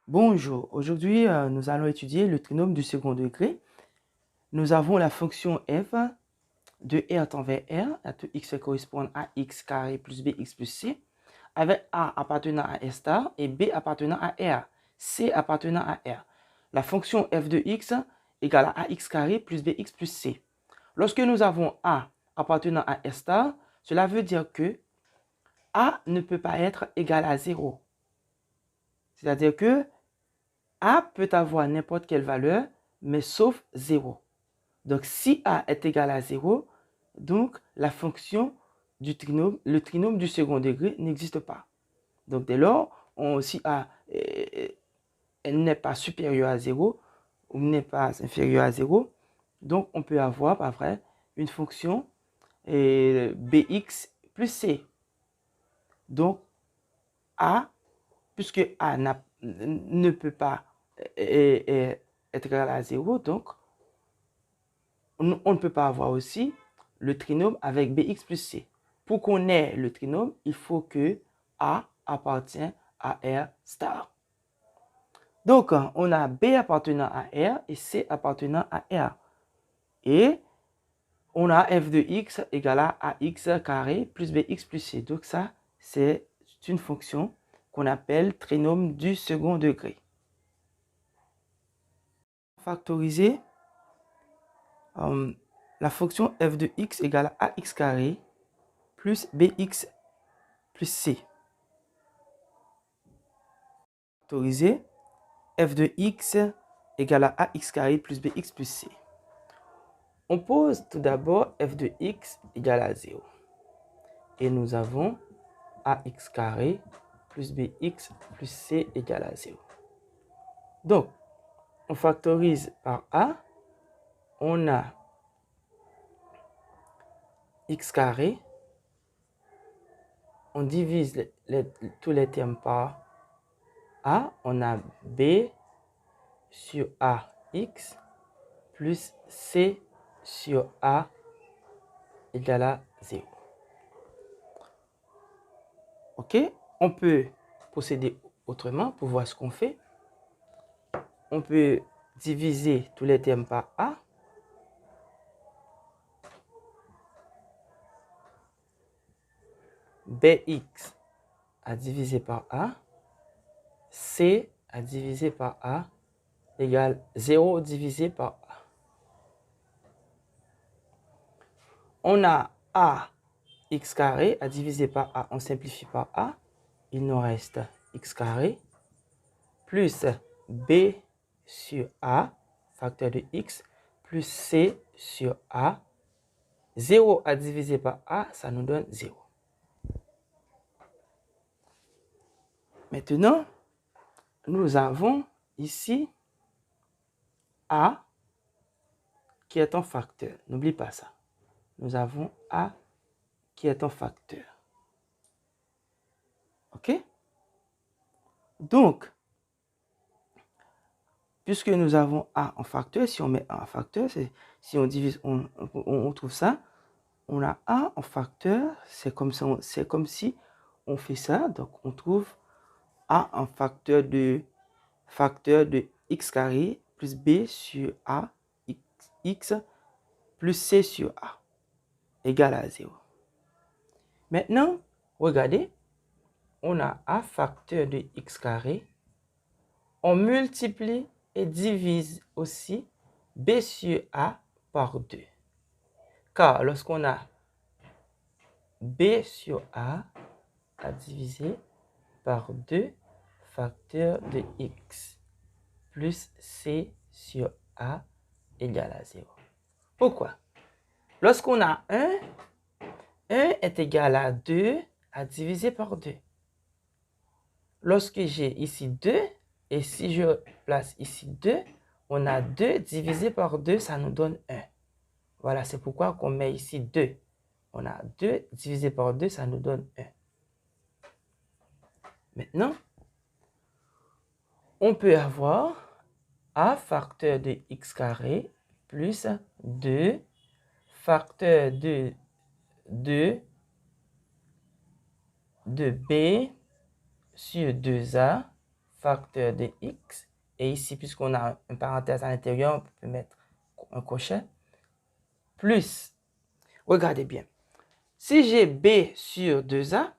Bonjour, aujourd'hui nous allons étudier le trinôme du second degré. Nous avons la fonction f de r tend vers r, tout x correspond à x carré plus bx plus c, avec a appartenant à r star et b appartenant à r, c appartenant à r. La fonction f de x égale à ax carré plus bx plus c. Lorsque nous avons a appartenant à r star, cela veut dire que a ne peut pas être égal à 0. C'est-à-dire que a peut avoir n'importe quelle valeur, mais sauf 0. Donc, si a est égal à 0, donc la fonction du trinôme, le trinôme du second degré n'existe pas. Donc, dès lors, si a n'est pas supérieur à 0 ou n'est pas inférieur à 0, donc on peut avoir, par vrai, une fonction bx plus c. Donc, a, puisque a ne peut pas être égal à 0, donc on ne peut pas avoir aussi le trinôme avec bx plus c. Pour qu'on ait le trinôme, il faut que a appartient à r star. Donc, on a b appartenant à r et c appartenant à r. Et on a f de x égale à ax carré plus bx plus c. Donc ça, c'est une fonction qu'on appelle trinôme du second degré. Factoriser la fonction f de x égale à ax carré plus bx plus c. Factoriser f de x égale à ax carré plus bx plus c. On pose tout d'abord f de x égale à 0. Et nous avons ax carré plus bx plus c égale à 0. Donc, on factorise par a. On a x carré. On divise tous les termes par a. On a b sur ax plus c sur a égale à 0. OK? On peut procéder autrement pour voir ce qu'on fait. On peut diviser tous les termes par a. Bx à diviser par a. C à diviser par a égale 0 divisé par a. On a a x carré à diviser par a. On simplifie par a. Il nous reste x carré plus b sur a, facteur de x, plus c sur a. 0 à diviser par a, ça nous donne 0. Maintenant, nous avons ici a qui est un facteur. N'oublie pas ça. Nous avons a qui est un facteur. OK? Donc, puisque nous avons a en facteur, si on met a en facteur, si on divise, on trouve ça. On a a en facteur, c'est comme si on fait ça. Donc, on trouve a en facteur de x carré plus b sur a x plus c sur a égale à 0. Maintenant, regardez, on a a facteur de x carré. On multiplie et divise aussi b sur a par 2. Car lorsqu'on a b sur a à diviser par 2 facteur de x plus c sur a égale à 0. Pourquoi? Lorsqu'on a 1 est égal à 2 à diviser par 2. Lorsque j'ai ici 2, et si je place ici 2, on a 2 divisé par 2, ça nous donne 1. Voilà, c'est pourquoi qu'on met ici 2. On a 2 divisé par 2, ça nous donne 1. Maintenant, on peut avoir a facteur de x carré plus 2 facteur de b sur 2a facteur de x. Et ici, puisqu'on a une parenthèse à l'intérieur, on peut mettre un crochet. Plus, regardez bien. Si j'ai b sur 2a,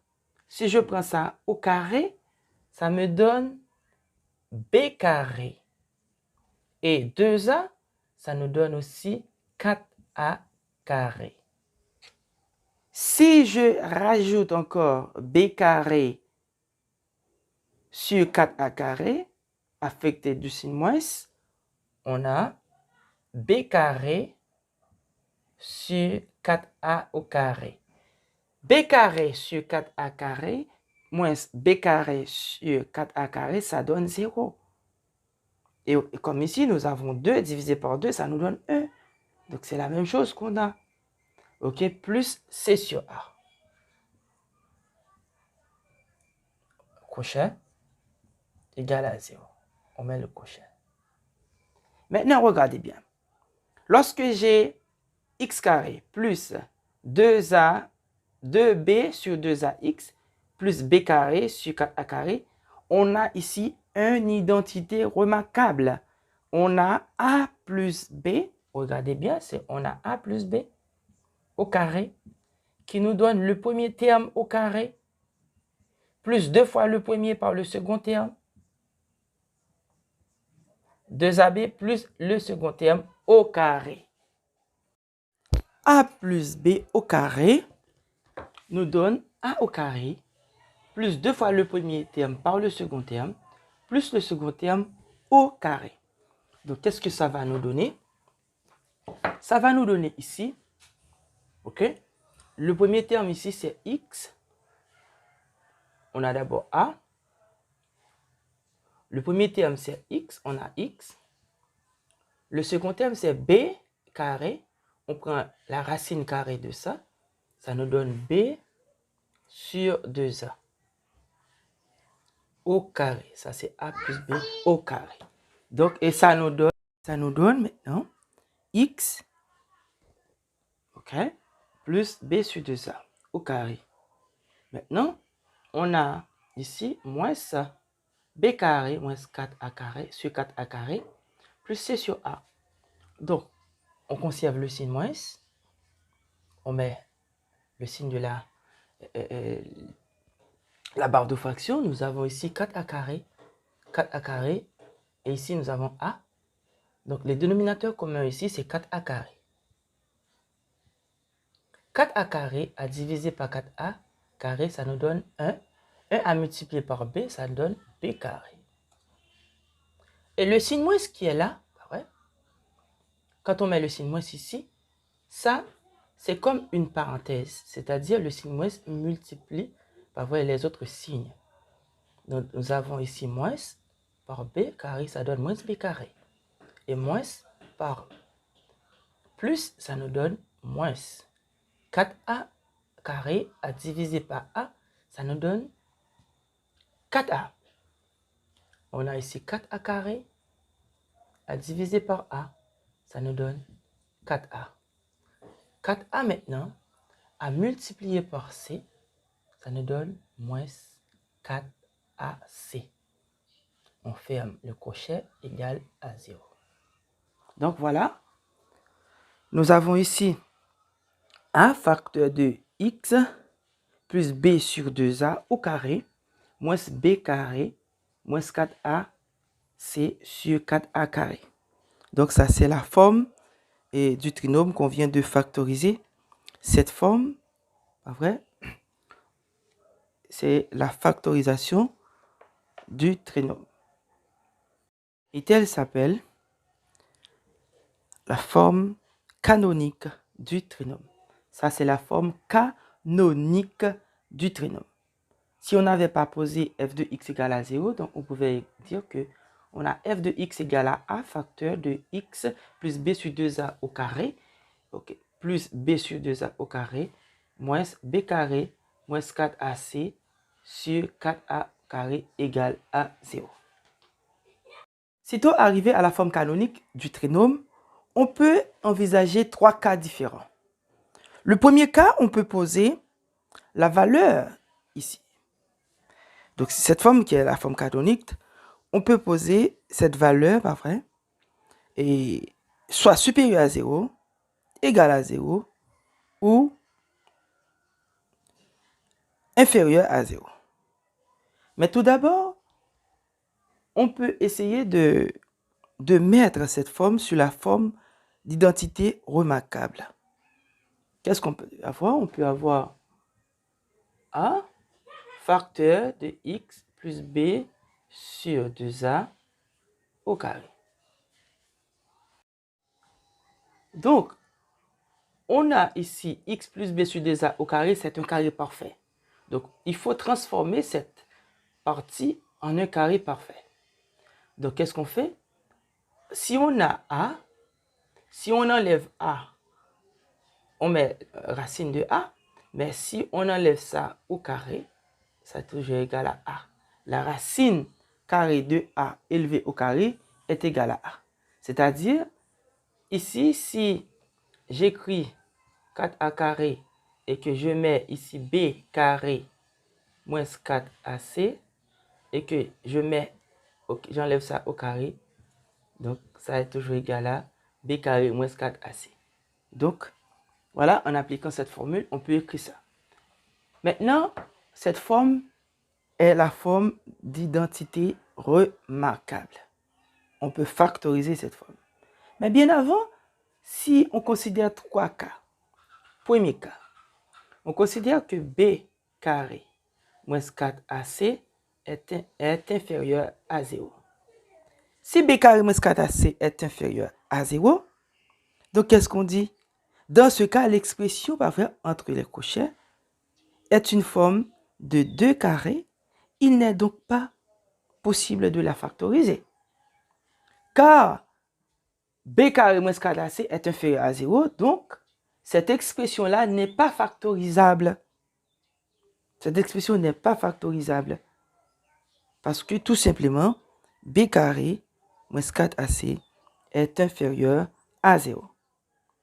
si je prends ça au carré, ça me donne b carré. Et 2a, ça nous donne aussi 4a carré. Si je rajoute encore b carré sur 4a carré, affecté du signe moins, on a b carré sur 4a au carré. B carré sur 4a carré moins b carré sur 4a carré, ça donne 0. Et comme ici, nous avons 2 divisé par 2, ça nous donne 1. Donc, c'est la même chose qu'on a. OK, plus c sur a. Crochet égal à 0. On met le crochet. Maintenant, regardez bien. Lorsque j'ai x carré plus 2b sur 2ax plus b carré sur 4a carré, on a ici une identité remarquable. On a a plus b, regardez bien, on a a plus b au carré, qui nous donne le premier terme au carré, plus 2 fois le premier par le second terme, 2ab plus le second terme au carré. A plus b au carré nous donne a au carré, plus 2 fois le premier terme par le second terme, plus le second terme au carré. Donc, qu'est-ce que ça va nous donner? Ça va nous donner ici, ok? Le premier terme ici, c'est x. On a d'abord a. Le premier terme, c'est x. On a x. Le second terme, c'est b carré. On prend la racine carrée de ça. Ça nous donne b sur 2a au carré. Ça, c'est a plus b au carré. Donc, et ça nous donne maintenant x, ok, plus b sur 2a au carré. Maintenant, on a ici moins b carré moins 4a carré sur 4a carré plus c sur a. Donc, on conserve le signe moins. On met le signe de la barre de fraction. Nous avons ici 4a carré. Et ici, nous avons a. Donc, les dénominateurs communs ici, c'est 4a carré. 4a carré à diviser par 4a carré, ça nous donne 1. 1 à multiplier par b, ça donne b carré. Et le signe moins qui est là, ouais, quand on met le signe moins ici, ça, c'est comme une parenthèse. C'est-à-dire le signe moins multiplie par les autres signes. Donc, nous avons ici moins par b carré, ça donne moins b carré. Et moins par plus, ça nous donne moins 4a carré à diviser par a, ça nous donne 4a. On a ici 4a carré à diviser par a, ça nous donne 4a. 4a maintenant, à multiplier par c, ça nous donne moins 4ac. On ferme le crochet égal à 0. Donc voilà, nous avons ici a facteur de x plus b sur 2a au carré moins b carré moins 4ac sur 4a carré. Donc ça, c'est la forme du trinôme qu'on vient de factoriser. Cette forme, pas vrai, c'est la factorisation du trinôme. Et elle s'appelle la forme canonique du trinôme. Ça, c'est la forme canonique du trinôme. Si on n'avait pas posé f de x égale à 0, donc on pouvait dire que on a f de x égale à a facteur de x plus b sur 2a au carré, okay, plus b sur 2a au carré, moins b carré, moins 4ac sur 4a carré égale à 0. Sitôt arrivé à la forme canonique du trinôme, on peut envisager 3 cas différents. Le premier cas, on peut poser la valeur ici. Donc, cette forme qui est la forme canonique, on peut poser cette valeur, pas vrai, et soit supérieure à 0, égale à 0, ou inférieure à 0. Mais tout d'abord, on peut essayer de mettre cette forme sur la forme d'identité remarquable. Qu'est-ce qu'on peut avoir? On peut avoir A facteur de x plus b sur 2a au carré. Donc, on a ici x plus b sur 2a au carré, c'est un carré parfait. Donc, il faut transformer cette partie en un carré parfait. Donc, qu'est-ce qu'on fait? Si on a a, si on enlève a, on met racine de a, mais si on enlève ça au carré, ça est toujours égal à a. La racine carré de a élevé au carré est égal à a. C'est-à-dire, ici, si j'écris 4a carré et que je mets ici b carré moins 4ac et que je mets, j'enlève ça au carré, donc ça est toujours égal à b carré moins 4ac. Donc, voilà, en appliquant cette formule, on peut écrire ça. Maintenant, cette forme est la forme d'identité remarquable. On peut factoriser cette forme. Mais bien avant, si on considère 3 cas, premier cas, on considère que b carré moins 4ac est inférieur à 0. Si b carré moins 4ac est inférieur à 0, donc qu'est-ce qu'on dit? Dans ce cas, l'expression entre les crochets est une forme de 2 carrés. Il n'est donc pas possible de la factoriser. Car b carré moins 4ac est inférieur à 0, donc cette expression-là n'est pas factorisable. Cette expression n'est pas factorisable. Parce que tout simplement, b carré moins 4ac est inférieur à 0.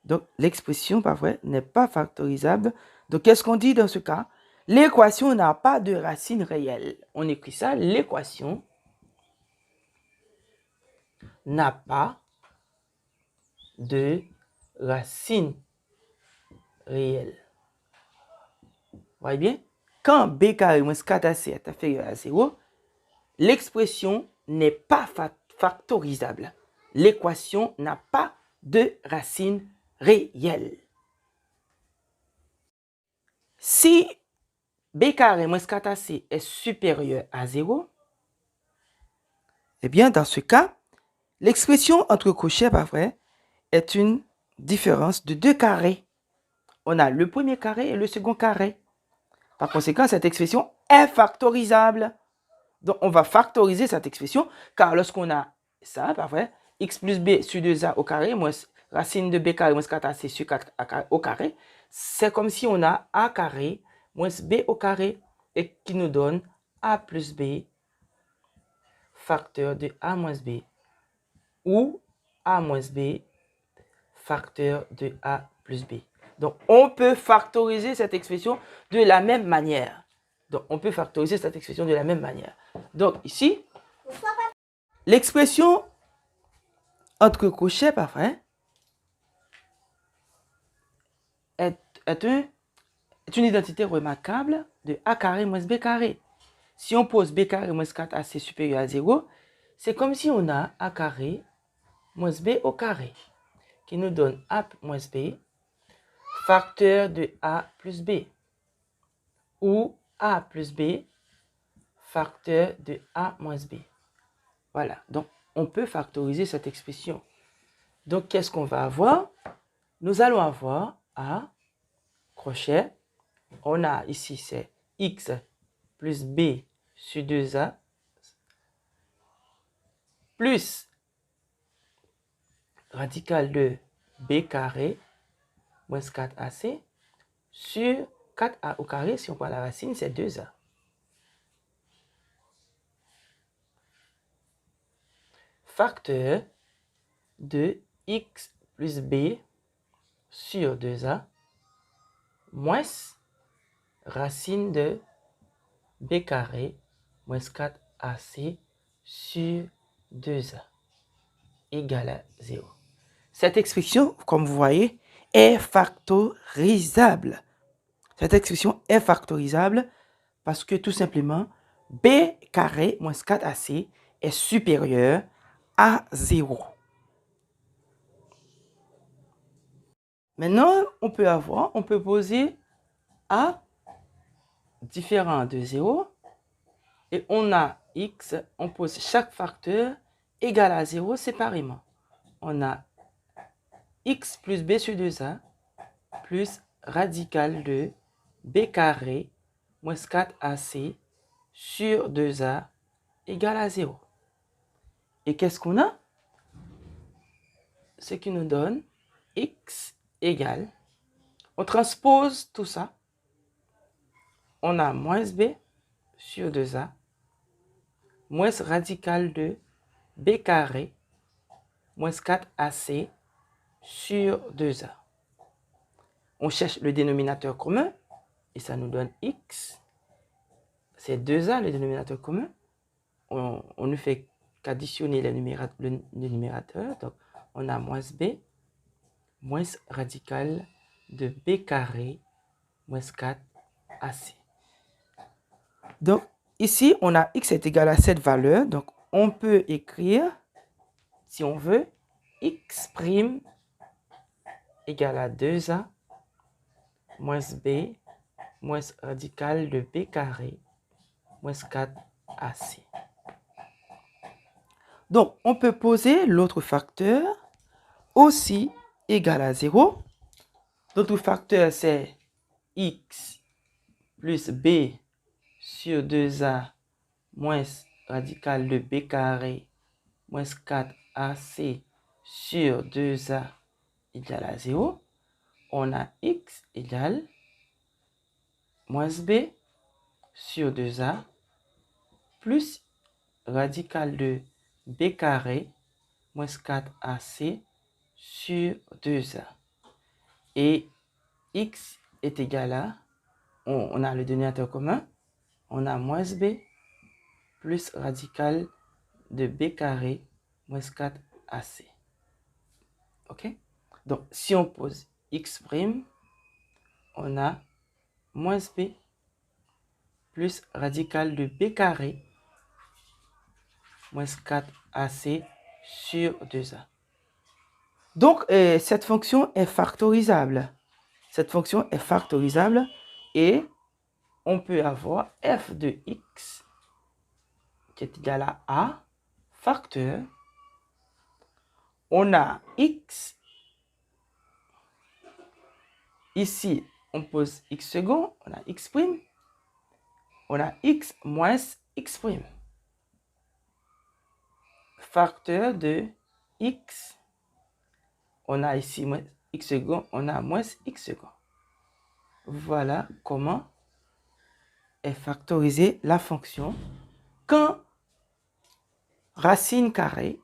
Donc l'expression, pas vrai, n'est pas factorisable. Donc qu'est-ce qu'on dit dans ce cas? L'équation n'a pas de racine réelle. On écrit ça, l'équation n'a pas de racine réelle. Vous voyez bien? Quand b carré moins 4ac est inférieur à 0, l'expression n'est pas factorisable. L'équation n'a pas de racine réelle. Si b carré moins 4ac est supérieur à 0, eh bien, dans ce cas, l'expression entre crochets, pas vrai, est une différence de 2 carrés. On a le premier carré et le second carré. Par conséquent, cette expression est factorisable. Donc, on va factoriser cette expression, car lorsqu'on a ça, pas vrai, x plus b sur 2a au carré, moins racine de b carré moins 4ac sur 4 au carré, c'est comme si on a a carré moins b au carré, et qui nous donne a plus b facteur de a moins b, ou a moins b facteur de a plus b. Donc, on peut factoriser cette expression de la même manière. Donc, on peut factoriser cette expression de la même manière. Donc, ici, l'expression entre crochets, pas vrai, est une identité remarquable de a carré moins b carré. Si on pose b carré moins 4ac supérieur à 0, c'est comme si on a a carré moins b au carré, qui nous donne a moins b facteur de a plus b, ou a plus b facteur de a moins b. Voilà, donc on peut factoriser cette expression. Donc qu'est-ce qu'on va avoir? Nous allons avoir a crochet, on a ici c'est x plus b sur 2a plus radical de b carré moins 4ac sur 4a au carré, si on prend la racine, c'est 2a. Facteur de x plus b sur 2a moins racine de b carré moins 4ac sur 2a égale à 0. Cette expression, comme vous voyez, est factorisable. Cette expression est factorisable parce que tout simplement, b carré moins 4ac est supérieur à 0. Maintenant, on peut poser a différent de 0 et on a x, on pose chaque facteur égal à 0 séparément. On a x plus b sur 2a plus radical de b carré moins 4ac sur 2a égale à 0. Et qu'est-ce qu'on a? Ce qui nous donne x égale, on transpose tout ça, on a moins b sur 2a moins radical de b carré moins 4ac sur 2a. On cherche le dénominateur commun et ça nous donne x. C'est 2a le dénominateur commun. On ne fait qu'additionner le numérateur. Donc, on a moins b moins radical de b carré moins 4ac. Donc, ici, on a x est égal à cette valeur. Donc, on peut écrire, si on veut, x' égale à 2a moins b moins radical de b carré moins 4ac. Donc, on peut poser l'autre facteur aussi égal à 0. L'autre facteur, c'est x plus b sur 2a moins radical de b carré moins 4ac sur 2a égale à 0. On a x égale moins b sur 2a plus radical de b carré moins 4ac sur 2a. Et x est égal à, on a le dénominateur commun, on a moins b plus radical de b carré moins 4ac. Ok? Donc, si on pose x', on a moins b plus radical de b carré moins 4ac sur 2a. Donc, cette fonction est factorisable. Cette fonction est factorisable et on peut avoir f de x qui est égal à a facteur. On a x. Ici, on pose x second. On a x'. On a x moins x'. Facteur de x. On a ici moins x second. On a moins x second. Voilà comment est factorisée la fonction quand racine carrée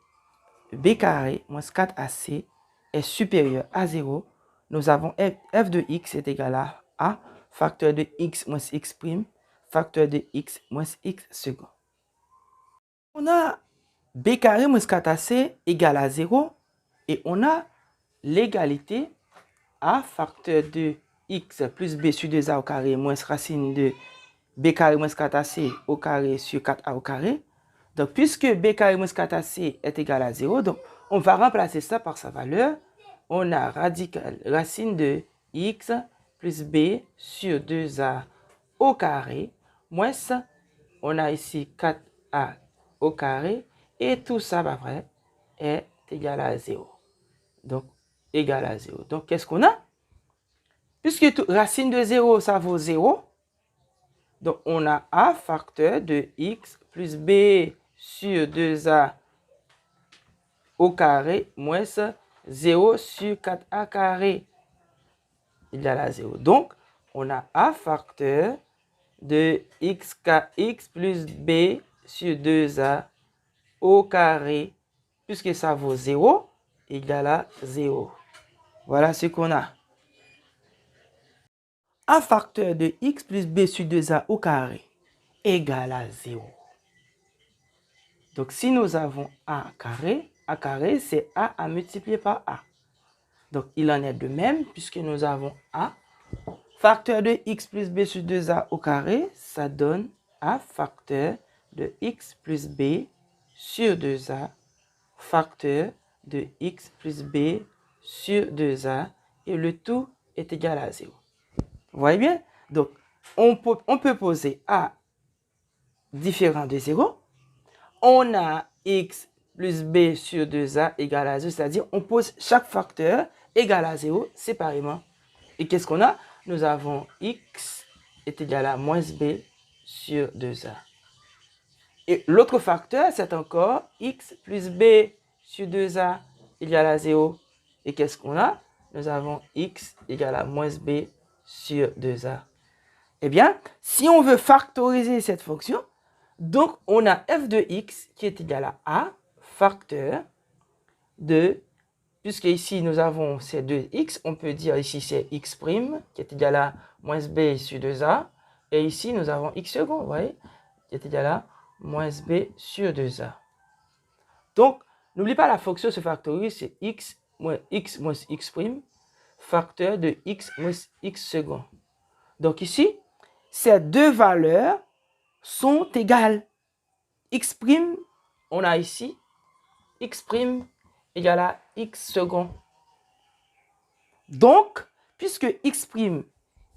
b carré moins 4ac est supérieur à 0. Nous avons f de x est égal à a facteur de x moins x', facteur de x moins x second. On a b carré moins 4ac égale à 0 et on a l'égalité a facteur de x plus b sur 2a au carré moins racine de b carré moins 4ac au carré sur 4a au carré. Donc, puisque b carré moins 4ac est égal à 0, donc on va remplacer ça par sa valeur. On a racine de x plus b sur 2a au carré moins, on a ici 4a au carré et tout ça, bah, vrai, est égal à 0. Donc, égal à 0. Donc, qu'est-ce qu'on a? Puisque racine de 0, ça vaut 0. Donc, on a a facteur de x plus b sur 2a au carré moins 0 sur 4a carré égale à 0. Donc, on a a facteur de x plus b sur 2a au carré, puisque ça vaut 0, égale à 0. Voilà ce qu'on a. A facteur de x plus b sur 2a au carré égale à 0. Donc, si nous avons a carré, c'est a à multiplier par a. Donc, il en est de même puisque nous avons a. Facteur de x plus b sur 2a au carré, ça donne a facteur de x plus b sur 2a, facteur de x plus b sur 2a, et le tout est égal à 0. Vous voyez bien? Donc, on peut poser a différent de 0. On a x plus b sur 2a égale à 0, c'est-à-dire on pose chaque facteur égal à 0 séparément. Et qu'est-ce qu'on a? Nous avons x est égal à moins b sur 2a. Et l'autre facteur, c'est encore x plus b sur 2a égale à 0. Et qu'est-ce qu'on a? Nous avons x égale à moins b sur 2a. Eh bien, si on veut factoriser cette fonction, donc on a f de x qui est égal à a facteur de, puisque ici nous avons ces deux x, on peut dire ici c'est x' qui est égal à moins b sur 2a. Et ici nous avons x second, vous voyez, qui est égal à moins b sur 2a. Donc, n'oublie pas la fonction se factorise, c'est x moins x' facteur de x moins x second. Donc ici, ces deux valeurs sont égales. X', on a ici x' égale à x second. Donc, puisque x'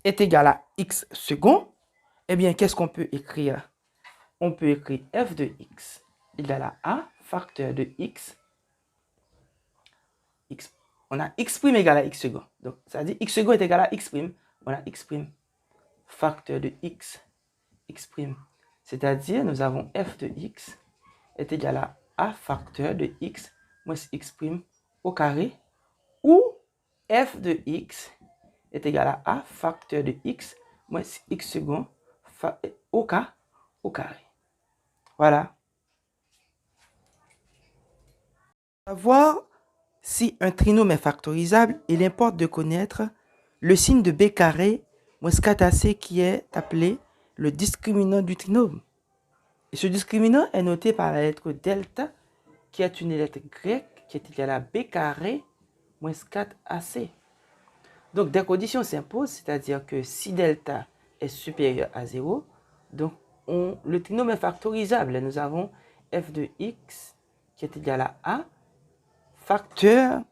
est égal à x second, eh bien, qu'est-ce qu'on peut écrire? On peut écrire f de x égale à a facteur de x. On a x' égale à x second. Donc, ça veut dire x second est égal à x'. On a x' facteur de x, x'. C'est-à-dire, nous avons f de x est égal à a facteur de x moins x' au carré, ou f de x est égal à a facteur de x moins x second au carré. Voilà. Pour savoir si un trinôme est factorisable, il importe de connaître le signe de b carré moins 4ac qui est appelé le discriminant du trinôme. Et ce discriminant est noté par la lettre delta, qui est une lettre grecque qui est égale à b carré moins 4ac. Donc, des conditions s'imposent, c'est-à-dire que si delta est supérieur à 0, donc le trinôme est factorisable. Nous avons f de x qui est égal à a facteur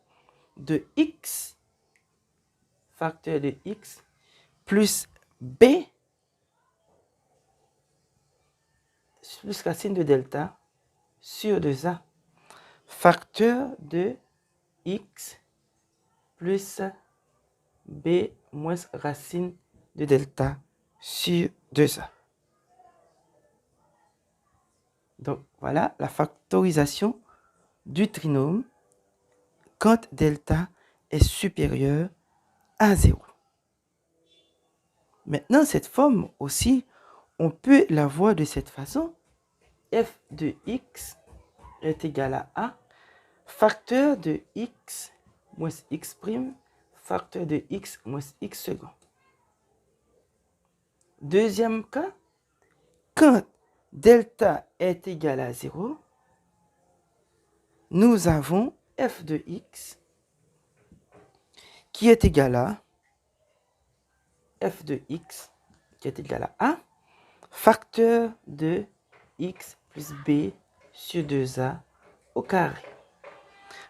de x plus b plus racine de delta sur 2a, facteur de x plus b moins racine de delta sur 2a. Donc, voilà la factorisation du trinôme quand delta est supérieur à 0. Maintenant, cette forme aussi, on peut la voir de cette façon. F de x est égal à a facteur de x moins x', facteur de x moins x second. Deuxième cas, quand delta est égal à 0, nous avons f de x qui est égal à f de x qui est égal à a facteur de x plus b sur 2a au carré.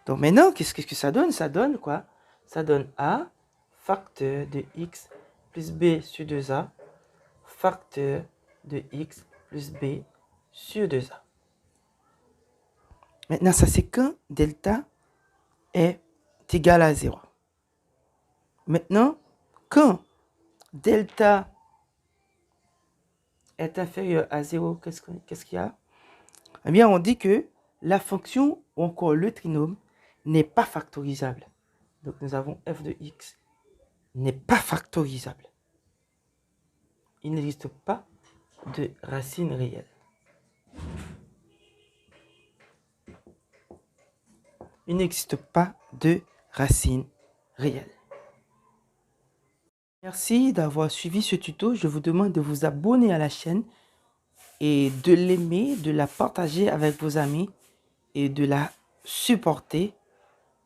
Donc maintenant, qu'est-ce que ça donne? Ça donne quoi? Ça donne a facteur de x plus b sur 2a facteur de x plus b sur 2a. Maintenant, ça c'est quand delta est égal à 0. Maintenant, quand delta est inférieur à 0, qu'est-ce qu'il y a? Eh bien, on dit que la fonction ou encore le trinôme n'est pas factorisable. Donc, nous avons f de x n'est pas factorisable. Il n'existe pas de racine réelle. Il n'existe pas de racine réelle. Merci d'avoir suivi ce tuto. Je vous demande de vous abonner à la chaîne et de l'aimer, de la partager avec vos amis et de la supporter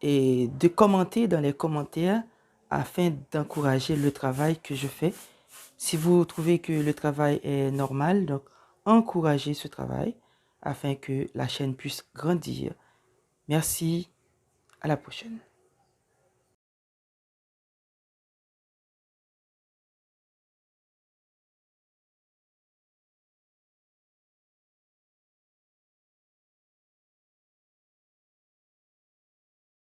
et de commenter dans les commentaires afin d'encourager le travail que je fais. Si vous trouvez que le travail est normal, donc encouragez ce travail afin que la chaîne puisse grandir. Merci, à la prochaine.